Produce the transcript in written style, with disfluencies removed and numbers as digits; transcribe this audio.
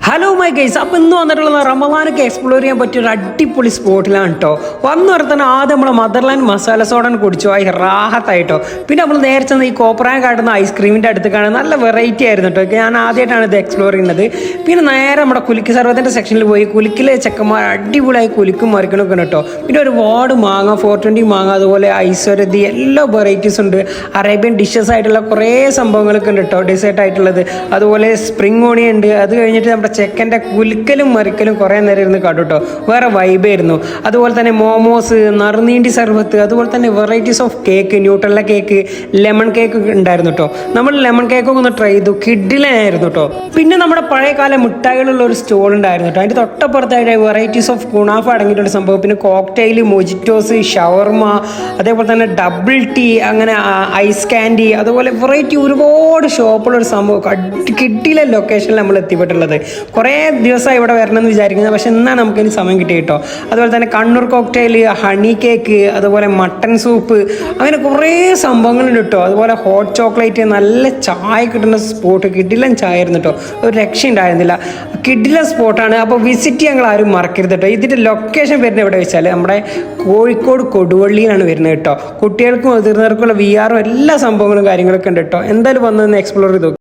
Hello my guys, അപ്പോൾ ഇന്ന് വന്നിട്ടുള്ളത് റമദാനൊക്കെ എക്സ്പ്ലോർ ചെയ്യാൻ പറ്റിയ ഒരു അടിപൊളി സ്പോട്ടിലാണ് കേട്ടോ. വന്നു തന്നെ ആദ്യം നമ്മൾ മദർലാൻഡ് മസാല സോഡൻ കുടിച്ചു, ആയി റാഹത്തായിട്ടോ. പിന്നെ നമ്മൾ നേരെ ചെന്ന് ഈ കോപ്രാൻ കാട്ടുന്ന ഐസ്ക്രീമിൻ്റെ അടുത്ത് കാണാൻ നല്ല വെറൈറ്റി ആയിരുന്നു കേട്ടോ. ഞാൻ ആദ്യമായിട്ടാണ് ഇത് എക്സ്പ്ലോർ ചെയ്യുന്നത്. പിന്നെ നേരെ നമ്മുടെ കുലുക്ക് സർവത്തിൻ്റെ സെക്ഷനിൽ പോയി കുലുക്കിലെ ചെക്കന്മാർ അടിപൊളിയായി കുലുക്കും മറിക്കണമൊക്കെ കേട്ടോ. പിന്നെ ഒരുപാട് മാങ്ങ, 420 മാങ്ങ, അതുപോലെ ഐശ്വര്യതി, എല്ലാ വെറൈറ്റീസ് ഉണ്ട്. അറേബ്യൻ ഡിഷസ് ആയിട്ടുള്ള കുറേ സംഭവങ്ങളൊക്കെ ഉണ്ട് കേട്ടോ, ഡെസേർട്ട് ആയിട്ടുള്ളത്. അതുപോലെ സ്പ്രിംഗ് ഓണിയൻ ഉണ്ട്. അത് കഴിഞ്ഞിട്ട് നമ്മുടെ ചെക്കൻ്റെ കുലുക്കലും മറിക്കലും കുറേ നേരം ഇരുന്ന് കണ്ടു കേട്ടോ. വേറെ വൈബായിരുന്നു. അതുപോലെ തന്നെ മോമോസ്, നറുനീണ്ടി സർബത്ത്, അതുപോലെ തന്നെ varieties of cake, Nutella cake, lemon cake ഉണ്ടായിരുന്നു കേട്ടോ. നമ്മൾ ലെമൺ കേക്കൊക്കെ ഒന്ന് ട്രൈ ചെയ്തു, കിഡിലായിരുന്നു കേട്ടോ. പിന്നെ നമ്മുടെ പഴയകാല മിഠായികളുള്ള ഒരു സ്റ്റോൾ ഉണ്ടായിരുന്നു കേട്ടോ. അതിൻ്റെ തൊട്ടപ്പുറത്തായിട്ട് വെറൈറ്റീസ് ഓഫ് കുണാഫ അടങ്ങിയിട്ടുള്ള സംഭവം. പിന്നെ കോക്ടെയിൽ, മൊജിറ്റോസ്, ഷവർമ, അതേപോലെ തന്നെ ഡബിൾ ടീ, അങ്ങനെ ഐസ് കാൻഡി, അതുപോലെ വെറൈറ്റി ഒരുപാട് ഷോപ്പുള്ളൊരു സംഭവം. കിഡിലെ ലൊക്കേഷനിൽ നമ്മൾ എത്തിപ്പെട്ടുള്ളത്. കുറേ ദിവസമായി ഇവിടെ വരണമെന്ന് വിചാരിക്കുന്നത്, പക്ഷെ എന്നാൽ നമുക്കിനി സമയം കിട്ടി കേട്ടോ. അതുപോലെ തന്നെ കണ്ണൂർ കോക്ടെയിൽ, ഹണി കേക്ക്, അതുപോലെ മട്ടൺ സൂപ്പ്, അങ്ങനെ കുറേ സംഭവങ്ങളുണ്ട് കേട്ടോ. അതുപോലെ ഹോട്ട് ചോക്ലേറ്റ്, നല്ല ചായ കിട്ടുന്ന സ്പോട്ട്, കിഡിലൻ ചായ ആയിരുന്നു കേട്ടോ. ഒരു രക്ഷ ഉണ്ടായിരുന്നില്ല, കിഡിലൻ സ്പോട്ടാണ്. അപ്പോൾ വിസിറ്റ് ഞങ്ങൾ ആരും മറക്കരുത് കേട്ടോ. ഇതിൻ്റെ ലൊക്കേഷൻ വരുന്നത് എവിടെ വെച്ചാൽ നമ്മുടെ കോഴിക്കോട് കൊടുവള്ളിയിലാണ് വരുന്നത് കേട്ടോ. കുട്ടികൾക്കും മുതിർന്നവർക്കുള്ള VR എല്ലാ സംഭവങ്ങളും കാര്യങ്ങളൊക്കെ ഉണ്ട് കേട്ടോ. എന്തായാലും വന്നൊന്ന് എക്സ്പ്ലോർ ചെയ്തു.